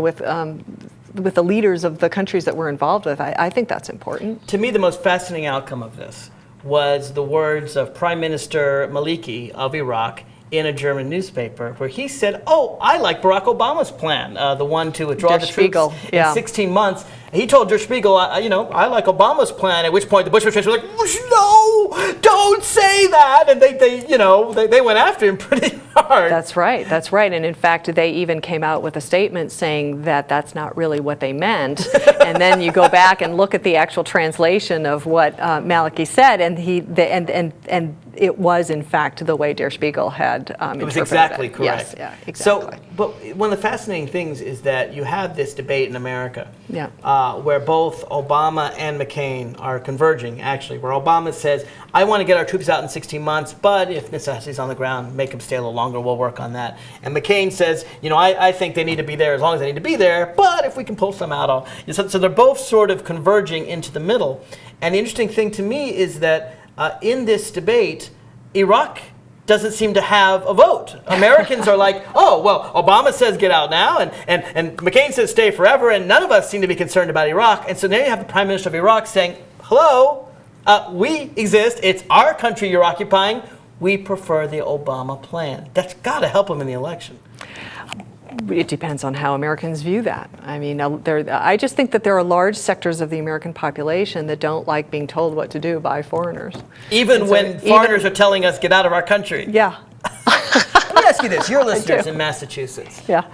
with the leaders of the countries that we're involved with, I think that's important. To me, the most fascinating outcome of this was the words of Prime Minister Maliki of Iraq in a German newspaper, where he said, "Oh, I like Barack Obama's plan, the one to withdraw the troops in 16 months." He told Der Spiegel, I like Obama's plan. At which point the Bush administration was like, "No, don't say that," and they went after him pretty hard. That's right. That's right. And in fact, they even came out with a statement saying that that's not really what they meant. And then you go back and look at the actual translation of what Maliki said, and and it was in fact the way Der Spiegel had interpreted it. Was exactly correct. Yes, yeah, exactly. So, but one of the fascinating things is that you have this debate in America, where both Obama and McCain are converging. Actually, where Obama says, "I want to get our troops out in 16 months, but if necessity's on the ground, make them stay a little longer. We'll work on that." And McCain says, I think they need to be there as long as they need to be there, but if we can pull some out, so they're both sort of converging into the middle. And the interesting thing to me is that in this debate, Iraq doesn't seem to have a vote. Americans are like, "Oh, well, Obama says get out now, and McCain says stay forever, and none of us seem to be concerned about Iraq." And so now you have the Prime Minister of Iraq saying, "Hello, we exist. It's our country you're occupying. We prefer the Obama plan." That's got to help him in the election. It depends on how Americans view that. I mean, I just think that there are large sectors of the American population that don't like being told what to do by foreigners. Even when foreigners are telling us, get out of our country. Yeah. Let me ask you this. Your listeners in Massachusetts. Yeah.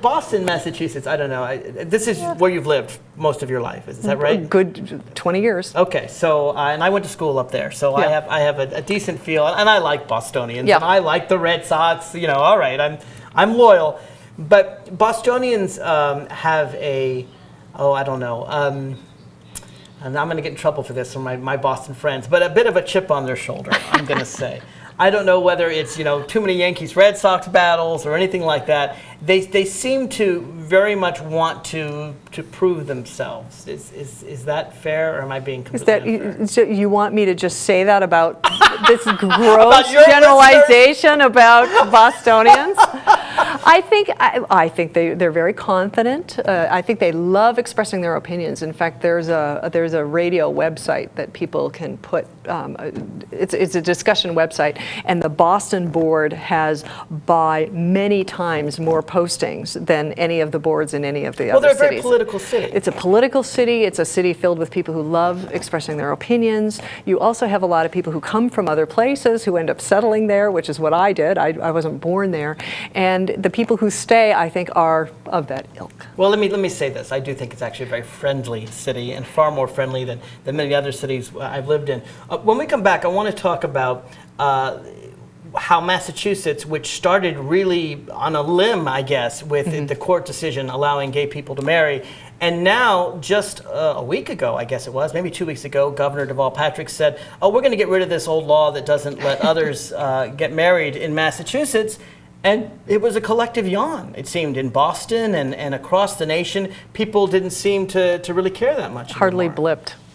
Boston, Massachusetts, I don't know. This is where you've lived most of your life. Is that right? Good 20 years. Okay. So, and I went to school up there. So I have a decent feel. And I like Bostonians. Yeah. And I like the Red Sox. All right. I'm loyal. But Bostonians have I don't know. And I'm going to get in trouble for this from my Boston friends, but a bit of a chip on their shoulder, I'm going to say. I don't know whether it's too many Yankees-Red Sox battles or anything like that. They seem to very much want to prove themselves. Is that fair, or am I being completely unfair? So you want me to just say that about this gross generalization about Bostonians? I think they're very confident. I think they love expressing their opinions. In fact, there's a radio website that people can put. It's a discussion website, and the Boston board has by many times more postings than any of the boards in any of the other cities. Well, they're a very political city. It's a political city. It's a city filled with people who love expressing their opinions. You also have a lot of people who come from other places who end up settling there, which is what I did. I wasn't born there. And the people who stay, I think, are of that ilk. Well, let me say this. I do think it's actually a very friendly city, and far more friendly than many other cities I've lived in. When we come back, I want to talk about how Massachusetts, which started really on a limb, I guess, with the court decision allowing gay people to marry, and now just a week ago, I guess it was, maybe 2 weeks ago, Governor Deval Patrick said, "Oh, we're going to get rid of this old law that doesn't let others get married in Massachusetts." And it was a collective yawn, it seemed, in Boston and across the nation. People didn't seem to really care that much anymore.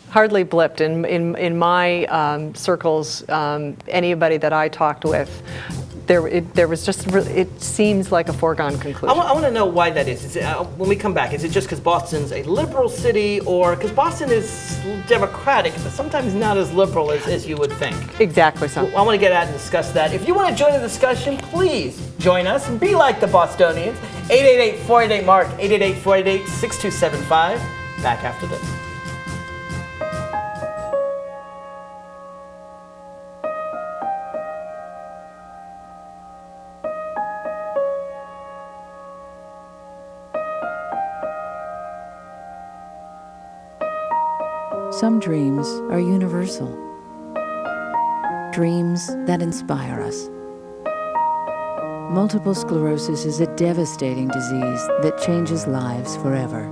Hardly blipped. In my circles, anybody that I talked with, there was just, it seems like a foregone conclusion. I want to know why that is. When we come back, is it just because Boston's a liberal city, or because Boston is democratic, but sometimes not as liberal as you would think? Exactly so. I want to get out and discuss that. If you want to join the discussion, please join us and be like the Bostonians. 888-488-MARK, 888-488-6275. Back after this. Some dreams are universal. Dreams that inspire us. Multiple sclerosis is a devastating disease that changes lives forever.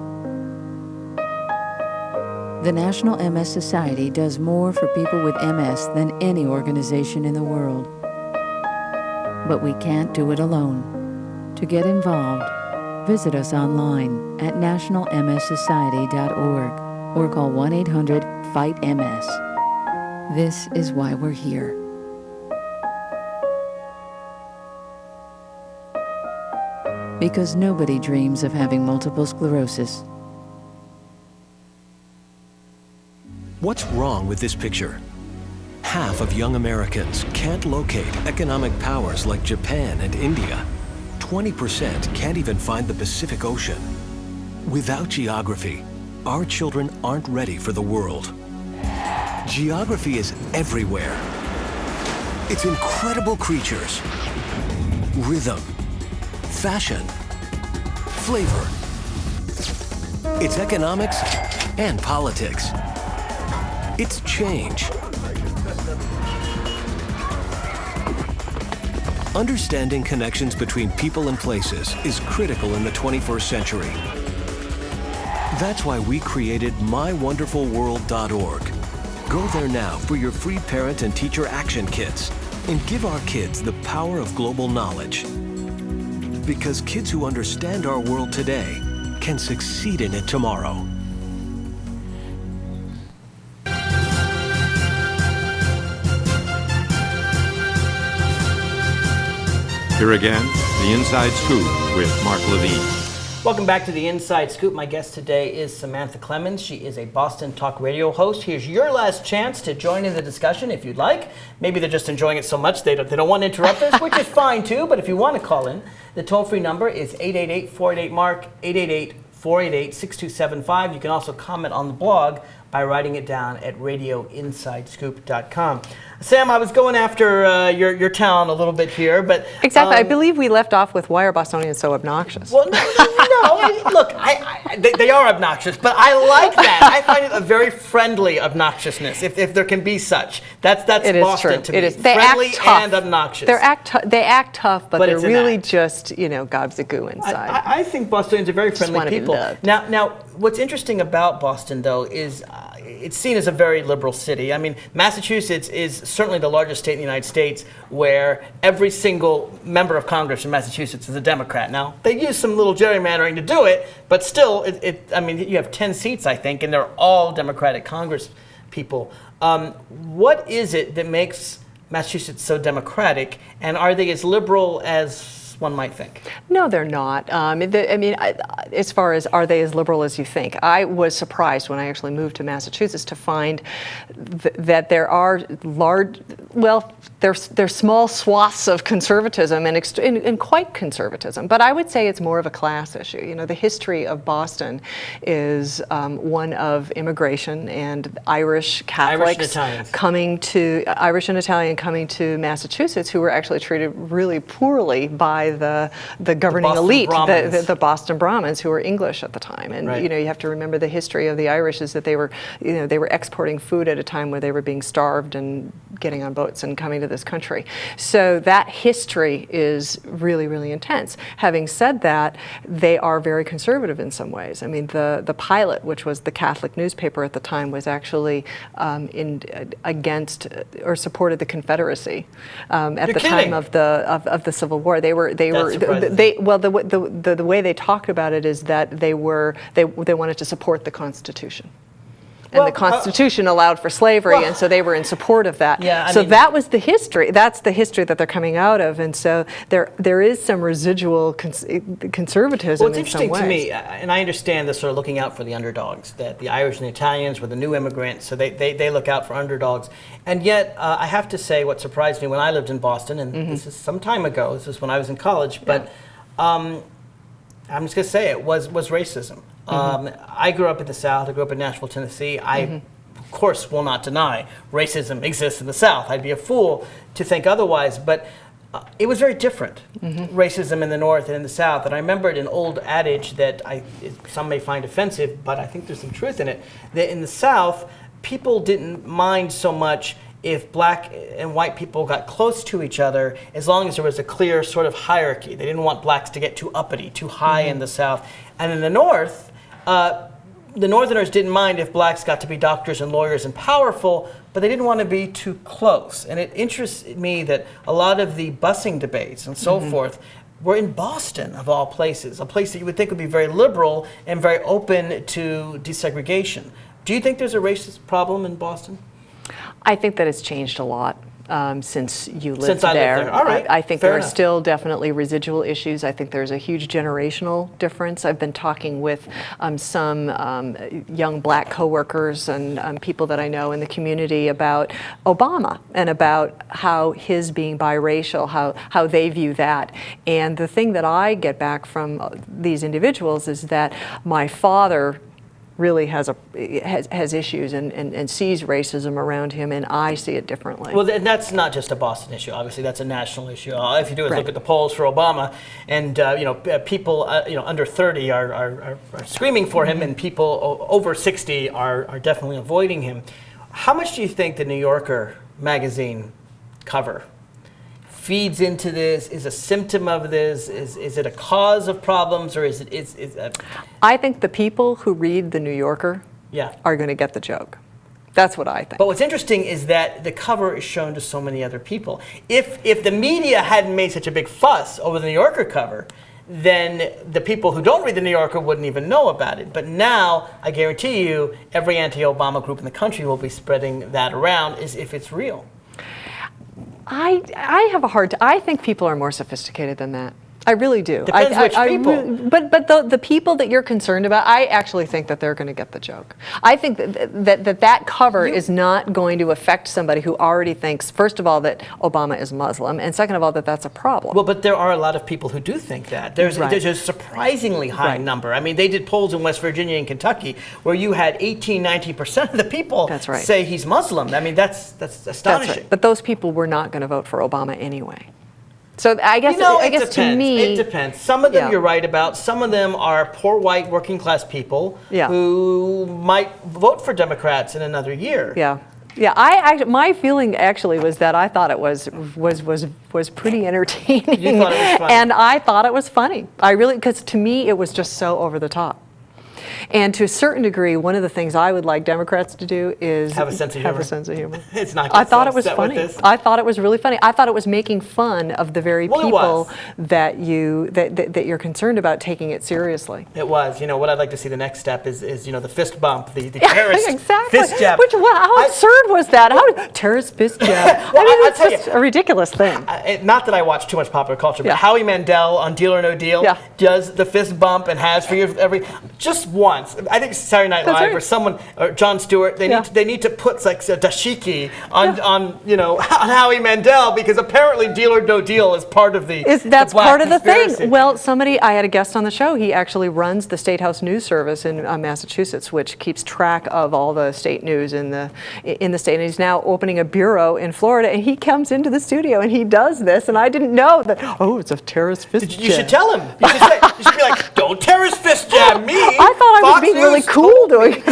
The National MS Society does more for people with MS than any organization in the world. But we can't do it alone. To get involved, visit us online at nationalmssociety.org or call 1-800-FIGHT-MS. This is why we're here. Because nobody dreams of having multiple sclerosis. What's wrong with this picture? Half of young Americans can't locate economic powers like Japan and India. 20% can't even find the Pacific Ocean. Without geography, our children aren't ready for the world. Geography is everywhere. It's incredible creatures, rhythm, fashion, flavor. It's economics and politics. It's change. Understanding connections between people and places is critical in the 21st century. That's why we created mywonderfulworld.org. Go there now for your free parent and teacher action kits and give our kids the power of global knowledge. Because kids who understand our world today can succeed in it tomorrow. Here again, the Inside Scoop with Mark Levine. Welcome back to the Inside Scoop. My guest today is Samantha Clemens. She is a Boston talk radio host. Here's your last chance to join in the discussion if you'd like. Maybe they're just enjoying it so much they don't want to interrupt us, which is fine too. But if you want to call in, the toll-free number is 888-488-MARK, 888-488-6275. You can also comment on the blog by writing it down at radioinsidescoop.com. Sam, I was going after your town a little bit here, but exactly. I believe we left off with why are Bostonians so obnoxious? Well, no. Look, they are obnoxious, but I like that. I find it a very friendly obnoxiousness, if there can be such. That's it Boston is true. to me. It is. Friendly and obnoxious. They act tough, but they're really just gobs of goo inside. I think Bostonians are very friendly people. Now, what's interesting about Boston, though, is it's seen as a very liberal city. I mean, Massachusetts is certainly the largest state in the United States where every single member of Congress in Massachusetts is a Democrat. Now, they use some little gerrymandering to do it, but still, I mean, you have 10 seats, I think, and they're all Democratic Congress people. What is it that makes Massachusetts so democratic, and are they as liberal as one might think? No, they're not. As far as are they as liberal as you think, I was surprised when I actually moved to Massachusetts to find that there are there's small swaths of conservatism and quite conservatism. But I would say it's more of a class issue. The history of Boston is one of immigration and Irish Catholics Irish and Italian coming to Massachusetts, who were actually treated really poorly by the governing elite, the Boston Brahmins, who were English at the time. And right. You have to remember the history of the Irish is that they were exporting food at a time where they were being starved and getting on boats and coming to this country. So that history is really, really intense. Having said that, they are very conservative in some ways. I mean, the Pilot, which was the Catholic newspaper at the time, was actually against or supported the Confederacy at the time of the Civil War. The way they talked about it is that they wanted to support the Constitution. And the Constitution allowed for slavery, and so they were in support of that. Yeah, that was the history. That's the history that they're coming out of, and so there is some residual conservatism in some ways. Well, it's interesting to me, and I understand this sort of looking out for the underdogs, that the Irish and the Italians were the new immigrants, so they look out for underdogs. And yet, I have to say what surprised me when I lived in Boston, and this is some time ago, this is when I was in college, but I'm just going to say it was racism. I grew up in the South. I grew up in Nashville, Tennessee. I, of course, will not deny racism exists in the South. I'd be a fool to think otherwise. But it was very different, racism in the North and in the South. And I remembered an old adage that some may find offensive, but I think there's some truth in it, that in the South, people didn't mind so much if black and white people got close to each other, as long as there was a clear sort of hierarchy. They didn't want blacks to get too uppity, too high in the South. And in the North, the Northerners didn't mind if blacks got to be doctors and lawyers and powerful, but they didn't want to be too close. And it interests me that a lot of the busing debates and so forth were in Boston, of all places, a place that you would think would be very liberal and very open to desegregation. Do you think there's a racist problem in Boston? I think that it's changed a lot since you lived Since I there. lived there. All right. I think Fair there enough. are still definitely residual issues. I think there's a huge generational difference. I've been talking with some young black coworkers and people that I know in the community about Obama and about how his being biracial, how they view that. And the thing that I get back from these individuals is that my father really has issues and sees racism around him, and I see it differently. Well, and that's not just a Boston issue. Obviously, that's a national issue. All you have to do is look at the polls for Obama, and people under 30 are screaming for him, and people over 60 are definitely avoiding him. How much do you think the New Yorker magazine cover feeds into this, is a symptom of this? Is it a cause of problems, or is it? I think the people who read the New Yorker are going to get the joke. That's what I think. But what's interesting is that the cover is shown to so many other people. If the media hadn't made such a big fuss over the New Yorker cover, then the people who don't read the New Yorker wouldn't even know about it. But now, I guarantee you, every anti-Obama group in the country will be spreading that around as if it's real. I have a hard time. I think people are more sophisticated than that. I really do. Depends which people. But the people that you're concerned about, I actually think that they're going to get the joke. I think that cover is not going to affect somebody who already thinks, first of all, that Obama is Muslim, and second of all, that that's a problem. Well, but there are a lot of people who do think that. There's a surprisingly high number. I mean, they did polls in West Virginia and Kentucky where you had 18-19% of the people say he's Muslim. I mean, that's astonishing. That's right. But those people were not going to vote for Obama anyway. So I guess, to me, it depends. Some of them you're right about. Some of them are poor white working class people who might vote for Democrats in another year. Yeah. My feeling actually was that I thought it was pretty entertaining. You thought it was funny. And I thought it was funny. Because to me it was just so over the top. And to a certain degree, one of the things I would like Democrats to do is have a sense of humor. It's not. I thought it was funny. I thought it was really funny. I thought it was making fun of the very people that you're concerned about taking it seriously. It was. You know what I'd like to see the next step is the fist bump, the terrorist fist jab. How absurd was that? How terrorist fist jab? It's just a ridiculous thing. Not that I watch too much popular culture, but Howie Mandel on Deal or No Deal does the fist bump and has for just once. I think Saturday Night Live or someone or Jon Stewart. They need to put like a dashiki on Howie Mandel, because apparently Deal or No Deal is part of that's part of conspiracy. The thing. Well, I had a guest on the show. He actually runs the State House News Service in Massachusetts, which keeps track of all the state news in the state. And he's now opening a bureau in Florida, and he comes into the studio and he does this, and I didn't know that. Oh, it's a terrorist fist jab. You should tell him. You should be like, don't terrorist fist jab me. I thought I was being really cool doing it.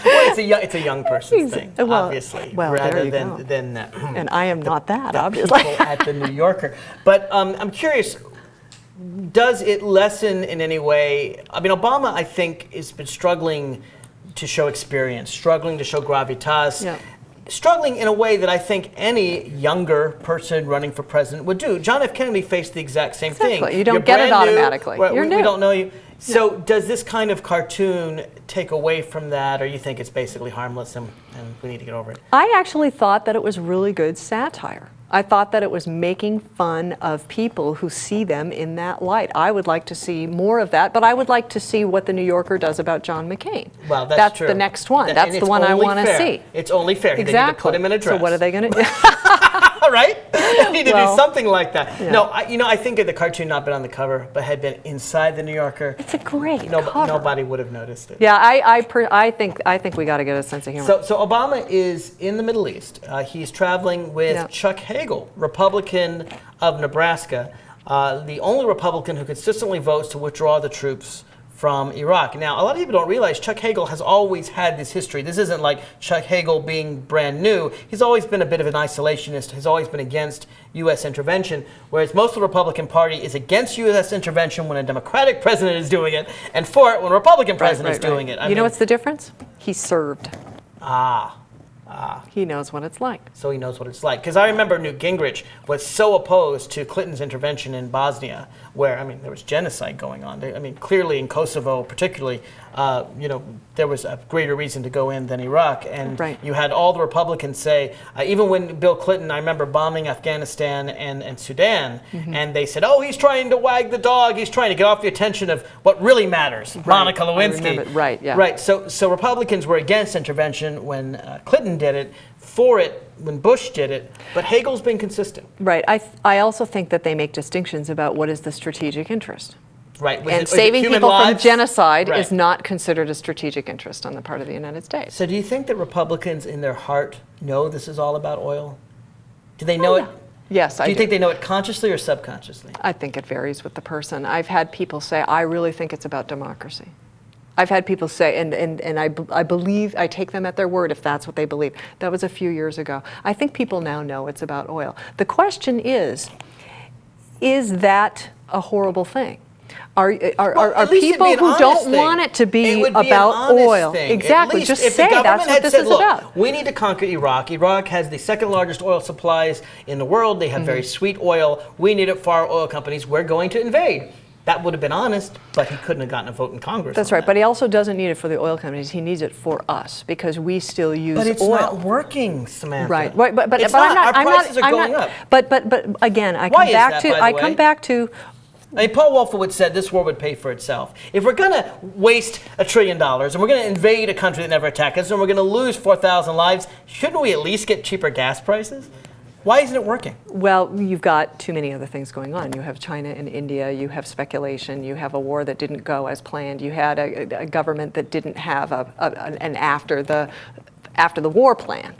Well, it's a young person's thing, obviously, rather than and I am not that, obviously. People at the New Yorker. But I'm curious, does it lessen in any way? I mean, Obama, I think, has been struggling to show experience, struggling to show gravitas. Struggling in a way that I think any younger person running for president would do. John F. Kennedy faced the exact same thing. You don't get it automatically. You're new. We don't know you. So does this kind of cartoon take away from that, or you think it's basically harmless and we need to get over it? I actually thought that it was really good satire. I thought that it was making fun of people who see them in that light. I would like to see more of that, but I would like to see what the New Yorker does about John McCain. Well, that's true. The next one. That's the one I want to see. It's only fair. Exactly. They need to put him in a dress. So what are they going to do? Right? They need to do something like that. Yeah. No, I think if the cartoon not been on the cover, but had been inside the New Yorker, it's a great cover. Nobody would have noticed it. Yeah, I think we got to get a sense of humor. So Obama is in the Middle East. He's traveling with Chuck Hagel, Republican of Nebraska, the only Republican who consistently votes to withdraw the troops from Iraq. Now, a lot of people don't realize Chuck Hagel has always had this history. This isn't like Chuck Hagel being brand new. He's always been a bit of an isolationist, has always been against U.S. intervention, whereas most of the Republican Party is against U.S. intervention when a Democratic president is doing it, and for it when a Republican president is doing it. You know what's the difference? He served. He knows what it's like. So he knows what it's like. Because I remember Newt Gingrich was so opposed to Clinton's intervention in Bosnia, where, I mean, there was genocide going on. I mean, clearly in Kosovo particularly, there was a greater reason to go in than Iraq. And you had all the Republicans say, even when Bill Clinton, I remember bombing Afghanistan and Sudan, and they said, oh, he's trying to wag the dog. He's trying to get off the attention of what really matters, Monica Lewinsky. Right. So Republicans were against intervention when Clinton did it, for it when Bush did it, but Hagel's been consistent. Right. I also think that they make distinctions about what is the strategic interest. Right. And saving people from genocide is not considered a strategic interest on the part of the United States. So do you think that Republicans in their heart know this is all about oil? Do they know it? Yes, I do. Do you think they know it consciously or subconsciously? I think it varies with the person. I've had people say, I really think it's about democracy. I've had people say, and I believe, I take them at their word if that's what they believe. That was a few years ago. I think people now know it's about oil. The question is that a horrible thing? Are people who don't want it to be about oil? Exactly. Just say that's what this is about. We need to conquer Iraq. Iraq has the second largest oil supplies in the world. They have very sweet oil. We need it for our oil companies. We're going to invade. That would have been honest, but he couldn't have gotten a vote in Congress. That's right, but he also doesn't need it for the oil companies. He needs it for us because we still use oil. But it's not working, Samantha. Right. But our prices are going up. But again, I come back to. I mean, Paul Wolfowitz said this war would pay for itself. If we're going to waste $1 trillion and we're going to invade a country that never attacked us and we're going to lose 4,000 lives, shouldn't we at least get cheaper gas prices? Why isn't it working? Well, you've got too many other things going on. You have China and India, you have speculation, you have a war that didn't go as planned, you had a government that didn't have an after the war plan.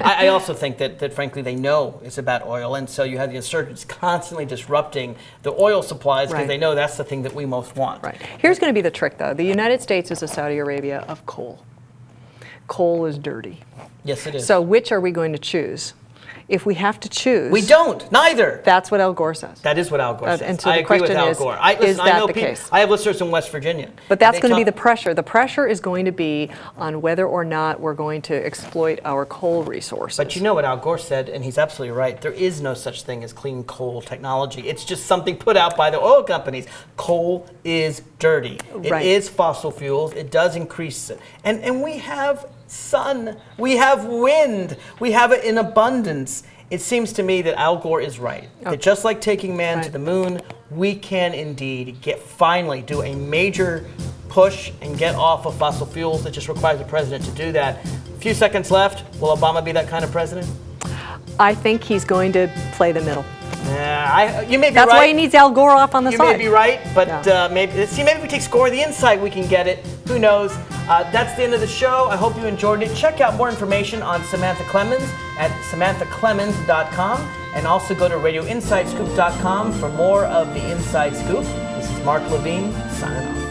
I also think that frankly they know it's about oil, and so you have the insurgents constantly disrupting the oil supplies because they know that's the thing that we most want. Right. Here's going to be the trick, though. The United States is a Saudi Arabia of coal. Coal is dirty. Yes, it is. So which are we going to choose? If we have to choose... We don't. Neither. That's what Al Gore says. That is what Al Gore says. And so I agree with Al Gore. Is that the case? I have listeners in West Virginia. But that's going to be the pressure. The pressure is going to be on whether or not we're going to exploit our coal resources. But you know what Al Gore said, and he's absolutely right. There is no such thing as clean coal technology. It's just something put out by the oil companies. Coal is dirty. It is fossil fuels. It does increase it. And we have sun. We have wind. We have it in abundance. It seems to me that Al Gore is right. That just like taking man to the moon, we can indeed finally do a major push and get off of fossil fuels. It just requires the president to do that. A few seconds left. Will Obama be that kind of president? I think he's going to play the middle. You may be That's right. why he needs Al Gore off on the side. You may be right, but maybe if we take Score the Insight, we can get it. Who knows? That's the end of the show. I hope you enjoyed it. Check out more information on Samantha Clemens at samanthaclemens.com, and also go to radioinsidescoop.com for more of the Inside Scoop. This is Mark Levine signing off.